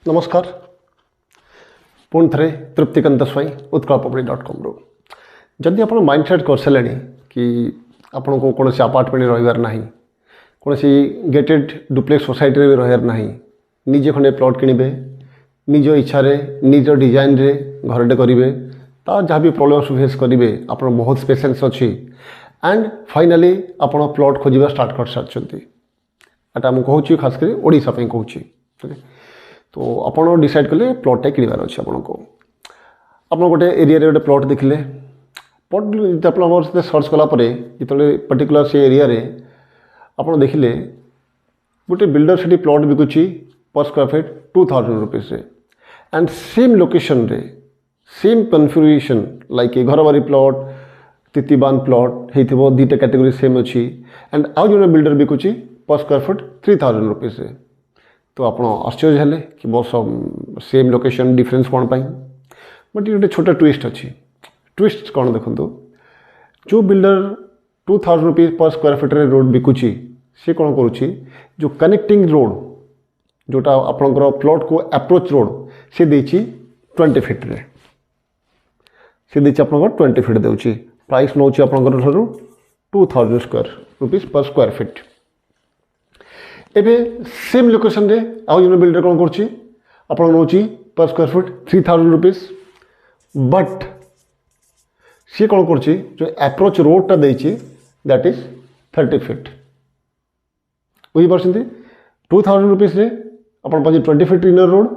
नमस्कार पुणी थे तृप्तिकांत स्वाई उत्कलपब्लिक.com रू जदि आप माइंड सेट कर सारे कि आपण को कौन अपार्टमेंट रहीबार ना कौन गेटेड डुप्लेक्स सोसाइटी भी रहीबार ना निजे खंडे प्लॉट किणवे निज इच्छा निज डिजाइन रे घरटे करेंगे ता जहाँ भी प्रॉब्लम फेस करेंगे आप बहुत पेशेंस अच्छी एंड फाइनाली आप प्लॉट खोजा स्टार्ट कर सारी एटा मुझे कहूँ खास कर ओडिशा कहूँ ठीक तो आपड़ डिसाइड कले प्लॉटा किणवार अच्छे आपको आप गोटे एरिया गोटे प्लॉट देखिले प्लॉट आप सर्च कलापर जो पर्टिकुलर से एरिया आप देखिले गोटे बिल्डर से प्लॉट बिकुची पर square feet 2000 rupees and same location रे सेम कन्फिगरेशन लाइक घर बारी प्लॉट तितिबान प्लॉट हो दुटा कैटेगरी सेम अच्छी एंड आउ जो बिल्डर बिकुची पर स्क्वायर फीट 3000 रुपीज तो आप आश्चर्य हेले कि बस सेम लोकेशन डिफरेंस कौन पाई बट ये गोटे छोटा ट्विस्ट अच्छी ट्विस्ट कौन देखो जो builder 2000 rupees per square feet road बिकुची सी कौन करुच्ची जो कनेक्टिंग रोड जोटा आपंकर प्लॉट को अप्रोच रोड सी देची 20 फीट रे सी देची आपंकर 20 फीट देउची प्राइस नौ आपंकर 2000 square rupees per square feet एबे सेम लोकेशन रे आउ जो बिल्डर कौन कर now per square feet 3000 rupees but सी कौन कर जो अप्रोच रोडटा देची दैट इज 30 फीट बुझीपार 2000 रुपीज रे आप 20 फीट इनर रोड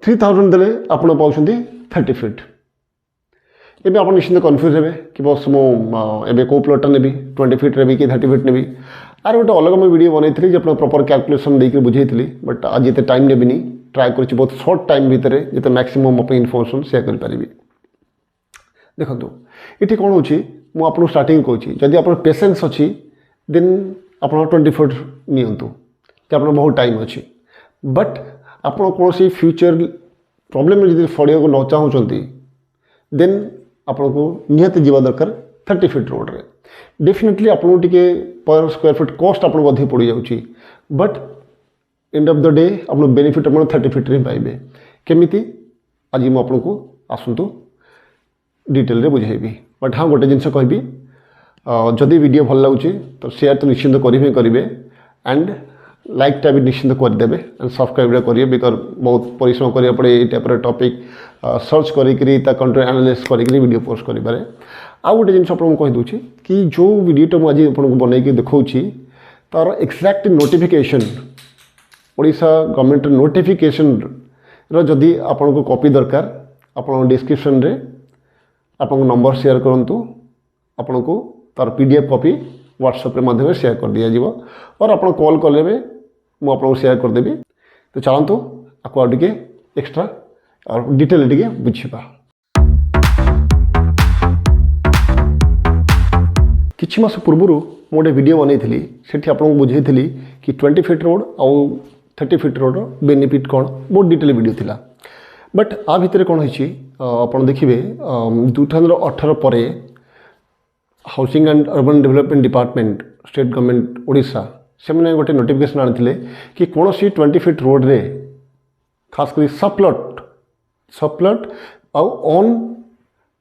3000 देले आप पाँच 30 फीट एबे आप निश्चिंत कन्फ्यूज हे कि बस मुझे कौ प्लॉटा नेबी 20 फीट रे कि 30 फीट नेबी आर गोटे अलग मैं वीडियो बनई जो प्रॉपर कैलकुलेशन देकर बुझेली बट आज ये टाइम नेबिनी ट्राए कर बहुत शॉर्ट टाइम भितर जिते मैक्सिमम आप इनफर्मेशन सेयार करें देखो ये कौन हो आपको स्टार्टिंग कहूँ जदि आप पेशेंस अच्छी देन आप 20 फीट नियंतु कि आप बहुत टाइम अच्छी बट आप कौन फ्यूचर प्रॉब्लम में जब फड़िया को न चाहूँगी देन आपन को निहत जीवा दरकार 30 फीट रोड रे डेफिनेटली आपको टिके पर स्क्वायर फीट कॉस्ट आपको अधिक पड़ जाऊँगी but end of the day आप बेनिफिट आप 30 फीट रे पाइबे केमिति आज मुझे आपको आसतु डिटेल रे बुझेबी बट हाँ गोटे जिनस कहबी जदि वीडियो भल लगुच तो शेयर तो निश्चिंत करेंगे एंड लाइकटा भी निश्चिंत करदे एंड सब्सक्राइब करेंगे बिकज बहुत परिश्रम करिया पड़े ये टाइप टॉपिक सर्च करी कंटेंट एनालिसिस करी वीडियो पोस्ट करें आउ गोटे जिन आपको कहीदे कि जो वीडियोटा मुझे आज आपको बनई देखा तार exact notification Odisha government notification जदि आपन को कॉपी दरकार आप डिस्क्रिप्शन रे आपन नंबर शेयर करूँ आपन को तार PDF कॉपी व्हाट्सएप रे माध्यम शेयर कर दिया जीवो और आप कॉल कले मुझे आपको शेयर करदेवी तो चलतु आपको आगे एक्स्ट्रा और डिटेल टे बुझा किछि मास पूर्व गोटे वीडियो बनई से आपको बुझे कि 20 फीट रोड आउ 30 फीट रोड बेनिफिट कौन बहुत डिटेल वीडियो थिला बट आ भितर कौन आप देखिए 2018 पर housing and urban development department state government Odisha से मैंने गोटे नोटिफिकेशन आनी कि कौन 20 फीट रोड रे खास कर सबप्लॉट आउ ऑन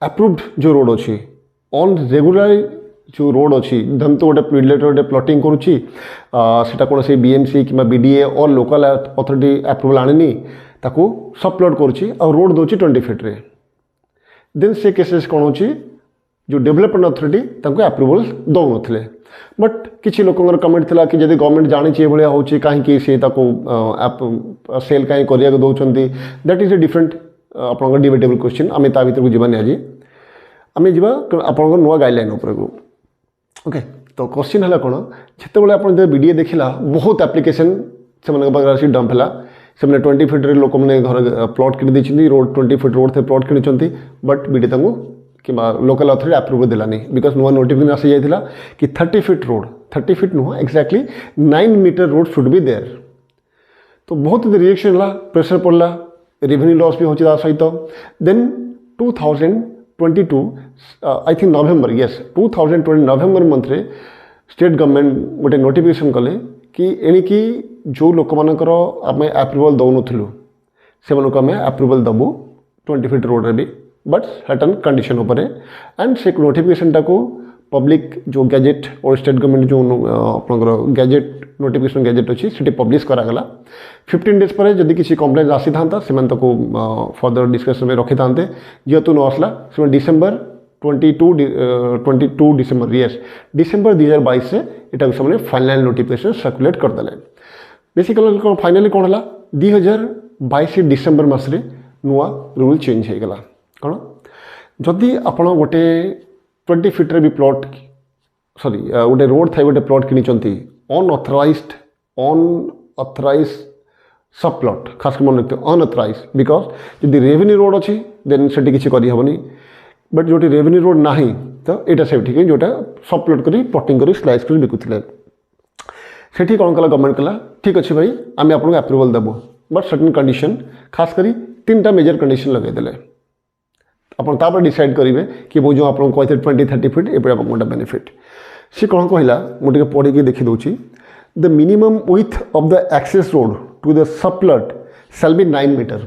अप्रूव्ड जो रोड अच्छी ऑन रेगुलर जो रोड अच्छी धन तो गोटे बिल्डर गोटे प्लॉटिंग करुच्ची सेटा कौन से BMC कि BDA और लोकल अथॉरिटी अप्रूवल आनी ताकू सबप्लॉट करुच्ची और रोड दौर 20 फीट रे देन से केसेस कौन हो जो डेवलपमेंट अथॉरिटी अप्रूवल दौन थे बट किसी लोकर कमेंट था कि जब गवर्नमेंट जानी भाया हो कहीं सी सेल कहीं करने दौरान दैट इज ए डिफरेंट आप डिबेटेबल क्वेश्चन आम ता भर को जानी आज आम जा आप नुआ गाइडलाइन उपरकू ओके तो क्वेश्चन है कौन जिते आप वीडियो देखला बहुत एप्लिकेशन से डंप है से 20 फीट लोक मैंने घर प्लॉट किनी रोड 20 फीट रोड थे प्लॉट किनी बट वीडियो कि लोकल अथॉरिटी अप्रूवल देलानी बिकज नुआ नोटिफिकेशन आसी जाइथिला कि 30 फीट रोड 30 फीट नुह exactly 9 metre road should be there तो बहुत रिएक्शन है प्रेशर पड़ला रेवेन्यू लॉस भी होची सहित then 2022 I think November yes 2020 November month रे स्टेट गवर्नमेंट गोटे नोटिफिकेशन कले कि एणिकी जो लोक मानकर आम अप्रूवल दौनु से आम अप्रूवल दबू 20 फीट रोड रे भी बट सर्टन कंडीशन उपरे एंड से नोटिफिकेशन टाको पब्लिक जो गैजेट और स्टेट गवर्नमेंट जो आपंकर गैजेट नोटिफिकेशन गैजेट अच्छी से पब्लिश करागला 15 डेज पर जदि किसी कंप्लेन आसी था से फर्दर डिस्कशन में रखी था जेहेतु न आसला से डिसेम्बर 22 डिसेम्बर यस डिसेम्बर 2022 से यहाँ से फाइनल नोटिफिकेशन सर्कुलेट करदे बेसिकली कौन फाइनाली कौन है 2022 डिसेम्बर मसरे नुआ रूल चेंज हो गला कौन जदि आप गोटे 20 फीट रे भी प्लॉट सॉरी गोटे रोड था गोटे प्लॉट कि अनअथराइज सब प्लॉट खास कर मन रखते अनअथराइज बिकज जदि रेवेन्यू रोड अच्छी देन से किसी करहबनी बट जो रेवेन्यू रोड ना तो यहाँ से जोटा सब प्लॉट कर प्लॉटिंग कर स्लाइस कर बिकुले से कौन कला गवर्नमेंट कला ठीक अच्छे भाई आम आपको approval Debu but certain condition खास करी 3टा मेजर कंडीशन लगेदेले आप डिसाइड करेंगे कि वो जो आपको कहते 20-30 फीट ये गोटे बेनिफिट सी कौन कहला मुझे पढ़ी देखी दूसरी the minimum width of the access road to the sub plot shall be 9 metre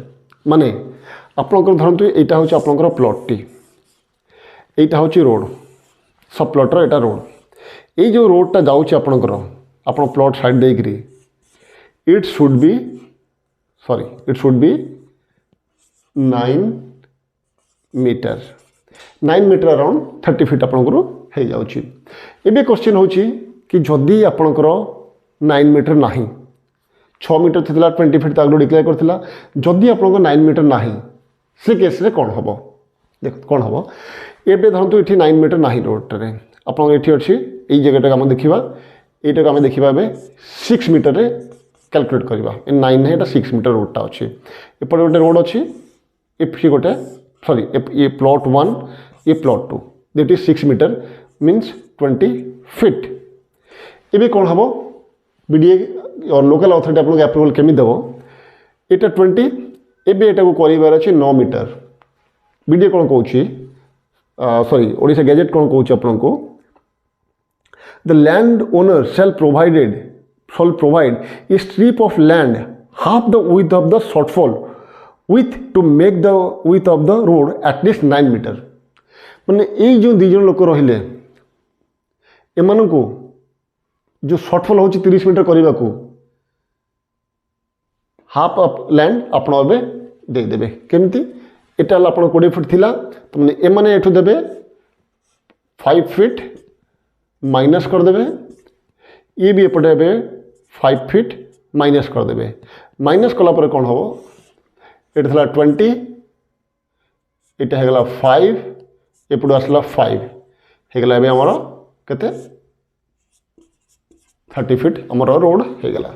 माने आपंकर धरतु यहाँ हूँ आपंकर प्लॉट टी यहाँ हूँ रोड सब प्लॉटर यहाँ रोड ये जो रोडटा जाऊँच आपंकर आप प्लॉट साइड देकरी it should be 9 metre 9 metre around 30 feet आपंकर हो जाऊँगी एबे क्वेश्चन हो कि जदि आपंकर 9 मीटर ना 6 मीटर थी 20 फीट आगे डिक्लेयर करथिला जदि आपंकर 9 मीटर ना से केस रे कौन हम देख कौन हम एबे धरतु ये 9 मीटर ना रोडे आप अच्छी ये जगह आम देखा यहाँ आम देखा 6 मीटर रे कैलकुलेट करवा 9 नहीं 6 मीटर रोडटा अच्छी एपटे गोटे रोड अच्छी ये गोटे सॉरी ये प्लॉट 1 ये plot 2 that is 6 metre means 20 feet एबे कौन हम बीडीए और लोकल अथॉरिटी आपको अप्रूवल केमी देव यहाँ 20 एबे यहाँ को कर 9 मीटर बीडीए कौन कौन सॉरी ओडिशा गैजेट कौन कौन आपको the land owner shall provide a strip of land half the width of the shortfall width to make the width of the road at least 9 metre माने ये जो दीज लोक रहिले एमान को जो शॉर्टफॉल हो 30 मीटर करने को हाफ ऑफ लैंड आपण अबे दे देबे केमती एटा आप 20 फीट थिला तो माने एमाने एठु देबे 5 फीट माइनस कर देबे ये भी एपटे एबे 5 फीट माइनस कर देबे माइनस कला पर कौन हम ये 20 यहाँ होगा 5 एपट आसला 5 होगा एवं आमर के 30 फीट आमर रोड होगा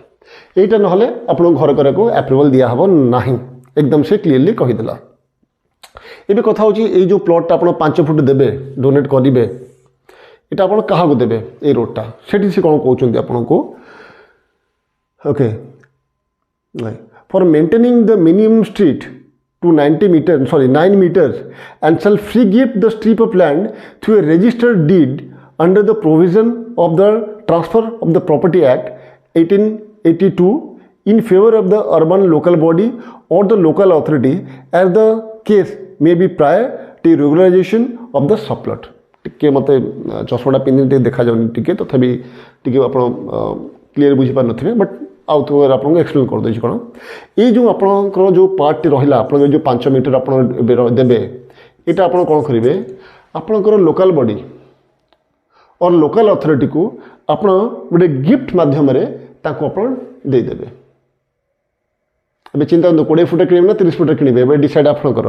यहीटा ना आपको घर को अप्रूवल दिहब ना एकदम से क्लीयरली कहीदेला ये कथा हो जो प्लॉट आप 5 फुट देवे डोनेट करेंगे यहाँ आप क्या देवे ये रोडटा से कौन कहते आपको okay for maintaining the minimum street to 9 meters and shall free give the strip of land through a registered deed under the provision of the Transfer of the Property Act 1882 in favor of the urban local body or the local authority as the case may be prior to regularization of the subplot टिके मत चश्माटा पिंधि देखा जाऊनी टिके तथापि टिके आप clear बुझीपार नथिबे but आउ तो आपको एक्सप्लेन कर देछि कौन ये जो आपंकर जो पार्ट रहा आप जो 5 मीटर आप देवे यहाँ आप कौन करेंगे आपंकर लोकल बॉडी और लोकल अथॉरिटी को आप गोटे गिफ्ट माध्यम देदेवे ए चिंता करूँ 20 फुट किणवे ना 30 फुट किणवे डिसाइड आपंकर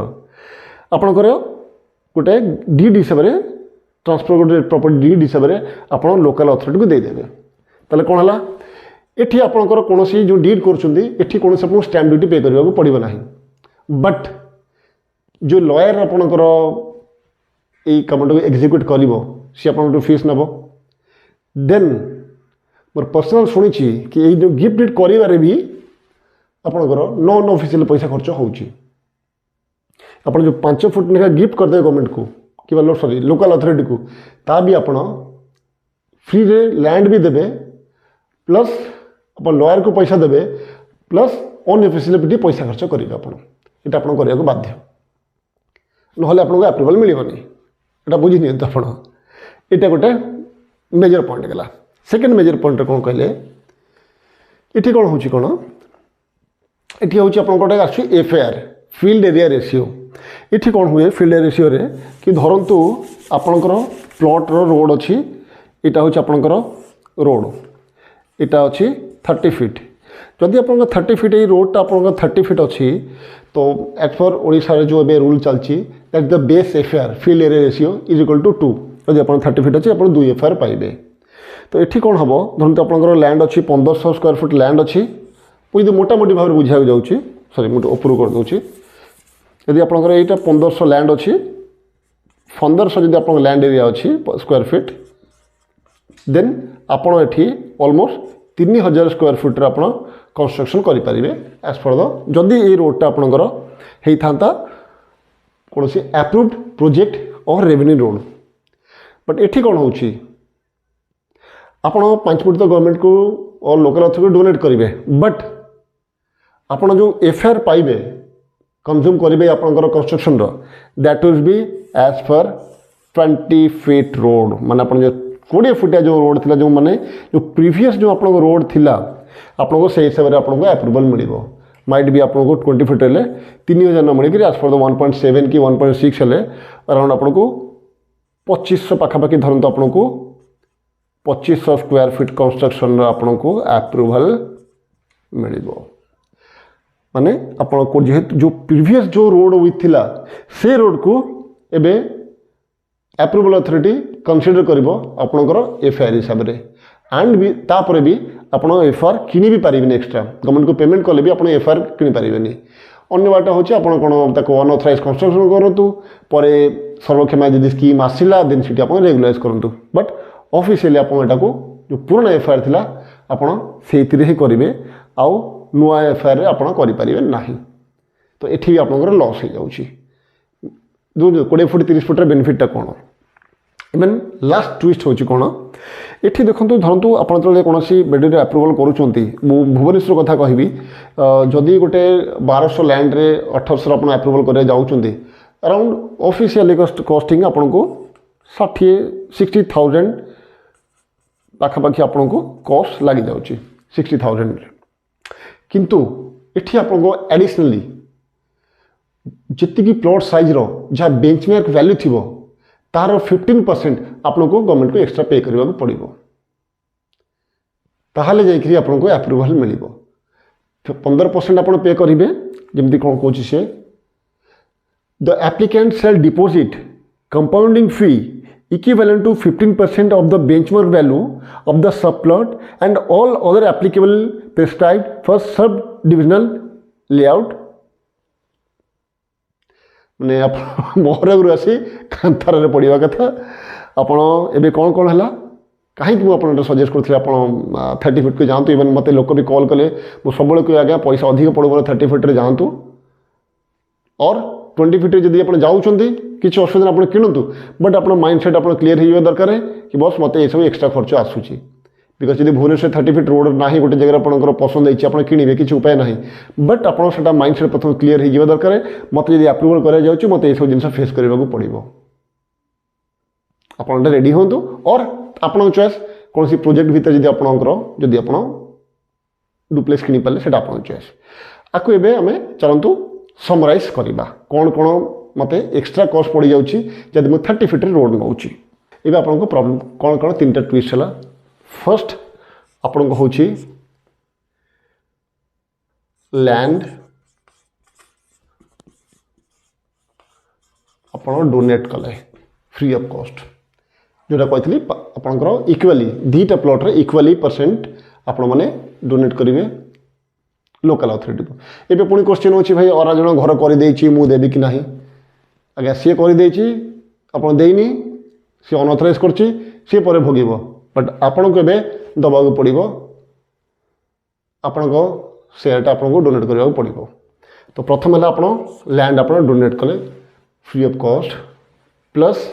गोटे डीड हिसाब से ट्रांसफर गोटे प्रॉपर्टी डीड हिसाब से आप लोकल अथॉरिटी को देदेवे ताले कौन है एठी आपंकर कौन जो डीड कर कौन आपको स्टैम्प ड्यूटी पे करने को पड़ो ना बट जो लॉयर आपंकर यही कमटा को एक्जिक्यूट कर सी आप फीस नब देन मोर पर्सनल शुणी कि ये जो गिफ्ट डीड कर भी आपंकर नॉन ऑफिशियल पैसा खर्च हो जो 5 फुट लेखा गिफ्ट करदे गवर्नमेंट को कि सॉरी लोकल अथॉरिटी को ता भी आप फ्री लैंड भी देवे प्लस आप लॉयर को पैसा देवे प्लस अनऑफिशियली पैसा खर्च करेंगे आप करने को बाध्य ना आपको अप्रूवल मिलनी यहाँ बुझी नि आप यहाँ गोटे मेजर पॉइंट गला सेकेंड मेजर पॉइंट कौन कहले ये कौन हो कौन ये हूँ आप गोटे एफआर फील्ड एरिया रेशियो ये कौन हुए फील्ड एरिया रेशियो रे कि धरतु आपणकर प्लॉट रोड अच्छी यहाँ हूँ आपणकर रोड यहाँ अच्छी 30 फीट जदि आप 30 फीट ये रोडटा आप 30 फीट अच्छी तो एज पर ओडिशा जो ए रूल चलती that the base FAR field area ratio is equal to 2 जब आप 30 फीट अच्छी आप 2 एफआर पाइबे तो ये कौन हम धरते आप लैंड अच्छी 1500 स्क्वायर फुट लैंड अच्छी मुझे मोटामोटी भाव बुझा जाऊँगी सॉरी मुझे उपरू कर दूँ यदि आप यहाँ 1500 लैंड अच्छी 1500 जब आप लैंड एरिया अच्छी स्क्वायर फीट देन आपड़ ये ऑलमोस्ट 3000 स्क्वायर फुट्रे आप कंस्ट्रक्शन करेंगे एज पर द जदि ये रोडटा आपंकर होता कौन सी अप्रूव्ड प्रोजेक्ट और रेवेन्यू रोड बट ये कौन हो आपण 5 फुट तो गवर्नमेंट को और लोकल अथॉरिटी को डोनेट करेंगे बट आपण जो एफआर पाइबे कंज्यूम करेंगे आपंकर construction that will be as per 20 feet road माने आपण जो 20 फुटिया जो रोड थिला जो माने जो प्रीवियस जो आप रोड थिला आपको से हिसाब से आपको अप्रूवल मिल माइट भी आपको 20 फुट हेल्ले 3000 न मिल आज पर 1.7 कि 1.6 हेल्ले अराउंड आपको 2500 पाखापाखि धरत आपको 2500 स्क्वायर फीट कंस्ट्रक्शन आपको अप्रूवल मिल माने आपको जेहेतु जो प्रीवियस जो रोड विथ थिला से रोड को एबे अप्रूवल अथॉरिटी कंसीडर करिवो आपनकर एफआर हिसाब रे एंड भी तापर भी आपण एफआर किनी भी पारिबे एक्स्ट्रा गवर्नमेंट को पेमेंट कले भी आपण एफआर किनी पारिबेनी अन्य बाटा होची आपण कोन ताको अनऑथराइज कंस्ट्रक्शन करतु परे सर्वक्षमा यदि स्कीम आसिला देन सिटी आपण रेगुलाइज करतु बट ऑफिशियली आपण एटा को जो पुराना एफआर थिला आपण सेतिरे ही करिवे आउ नुआ एफआर रे आपण करि पारिबे नाही तो एठी भी आपनकर लॉस हो जाउची जो 20 फुट 30 फुट रे बेनिफिट टा कोन इवन लास्ट ट्विस्ट होची कोन एठी देखंतु धरंतु आपण तले कोनोसी बेडे अप्रूवल करूचंती भुवनेश्वर कथा कहबी जदि गोटे 1200 लैंड रे 1800 आपण अप्रूवल करे जाउचंती अराउंड ऑफिशियली कॉस्टिंग आपण को 60,000 पाखापाखि आपण को कॉस्ट लागि जाउची 60,000 किंतु एठी आपण को एडिशनली जितकी की प्लॉट साइज रो जहाँ बेंचमार्क वैल्यू थिबो तार 15% आपको गवर्नमेंट को एक्स्ट्रा पे करने पड़ो ताहले जाइकरी आपको अप्रूवल मिल 15% आप पे करेंगे जमी कौन कौन सी the applicant shall deposit compounding fee equivalent to 15% of the benchmark value of the sub plot and all other applicable prescribed for sub divisional layout मैंने आप मोहर आसी कांथार पड़ा कथा आपड़ एवं कौन कौन है कहीं मुझे सजेस्ट करी 30 फीट को जातु इवन मत लोक भी कॉल कले मुझे सब कह आज्ञा पैसा अधिक पड़ो 30 फीट जातु और 20 फीट जब आप जाऊँगी किसी असुविधा आप किणतु बट आप माइंड सेट आप क्लीयर हो दरकार कि बस मत ये सब एक्स्ट्रा खर्च आसूसी बिकज जब भुवनेश्वर 30 फीट रोड ना गोटे जगह आपंकर पसंद होती आप किणवे किसी उपाय ना बट आपटा माइंड सेट प्रथम क्लीयर हो दरकार मत जब अप्रूवल कर मत ये सब जिन फेस करने पड़ो आप रेडी हूँ और आपण चॉइस कौन सी प्रोजेक्ट भीतर जब आपंकर जदि आप डुप्लेक्स किनी पारे से आप चॉइस आपको एवं आम चलतु समराइज करवा कौन कौन मत एक्स्ट्रा कॉस्ट पड़ जाऊँगी जब मुझे 30 फीट रोड नौ ये आपको प्रॉब्लम कौन कौन 3टा ट्विस्ट है फर्स्ट आपण को होची लैंड आपण डोनेट कले फ्री ऑफ कॉस्ट जोटा कहती आपंकर इक्वाली 2टा प्लॉट रे इक्वाली परसेंट आपण माने डोनेट करेंगे लोकल अथॉरिटी को एबे पुणी क्वेश्चन होची भाई और जण घर कर देछि मु देबी कि नाही आगे सी कर देछि आपण देइनी सी अनऑथराइज करछि सी परे भोगिबो बट आपण को एबे दबा पड़ो आपण को शेयरटा आपको डोनेट करने पड़ो तो प्रथम है आप लैंड आप डोनेट कले फ्री ऑफ कॉस्ट प्लस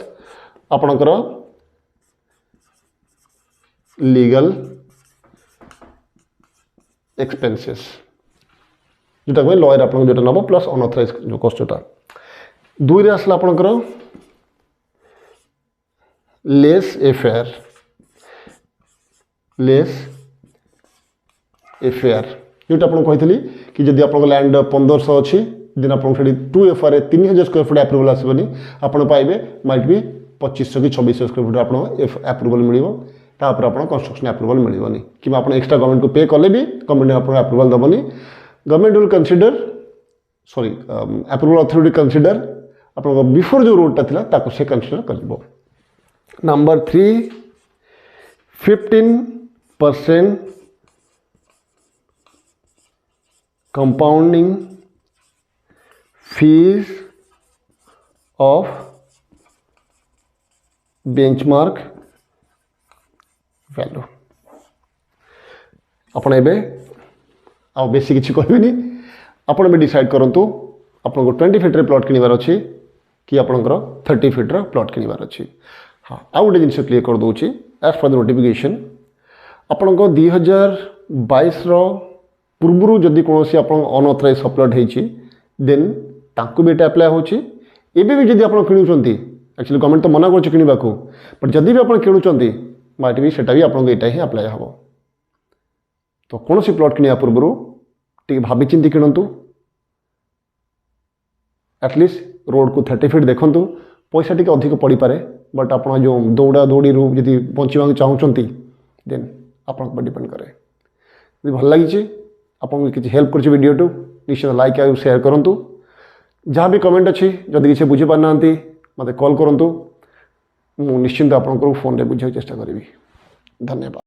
आपणकर लीगल एक्सपेंसेस जोटा कह लयर आप जो नब प्लस अनअथराइज जो कस्ट जोटा 2 रे आसला आपणकर लेस एफेयर जोटा आपको कही कि जब आप लैंड 1500 अच्छी देन आप 2 FR 3000 स्क्वायर फुट एप्रुवल आसबनी आप पाइबे माइट भी 2500 कि 2600 स्क्वायर फुट आप एप्रुवल मिल तापर आप कंस्ट्रक्शन एप्रुवल मिलनी कि आप एक्सट्रा गवर्नमेंट को पे कले भी गवर्नमेंट आपको एप्रुवल दबनी government will consider sorry approval authority consider आप बिफोर जो रोडटा था से कंसीडर कर number 3 15% compounding fees of benchmark value आपण एबे आ बेसी किसी कहबेनी आपण भी डिसाइड करंतु आपको 20 फीट रे प्लॉट किनिबार अछि कि आपणकर 30 फीट रो प्लॉट किनिबार अछि हाँ आ गोटे जिन क्लीयर कर दूँ एज फॉर द नोटिफिकेशन आपण 2022 पूर्व जदि कौन आप अनअथराइज सप्लॉट होती देन तांको भी अप्लाई होची एबे भी जदि आप किणुचंती एक्चुअली गवर्नमेंट तो मना कर किणवा को बट जदि भी आप किणुचंती माइट भी सेटा भी आपको यहाँ ही अप्लाई हम तो कौन सी प्लॉट किणवा पूर्व टी भाभी चिंती किणतु एटलिस्ट रोड को 30 फीट देखु पैसा टी अधिक पड़ पारे बट आप जो दौड़ा दौड़ी रू यदि बचा चाहते देन आप डिपेंड करे यदि भल लगी आपको किसी हेल्प कर वीडियो टू निश्चित लाइक और शेयर करूँ जहाँ भी कमेंट अच्छी जदि किसी बुझी पार ना मत कॉल करूँ निश्चिंत आपको फोन रे बुझे चेष्टा करी धन्यवाद।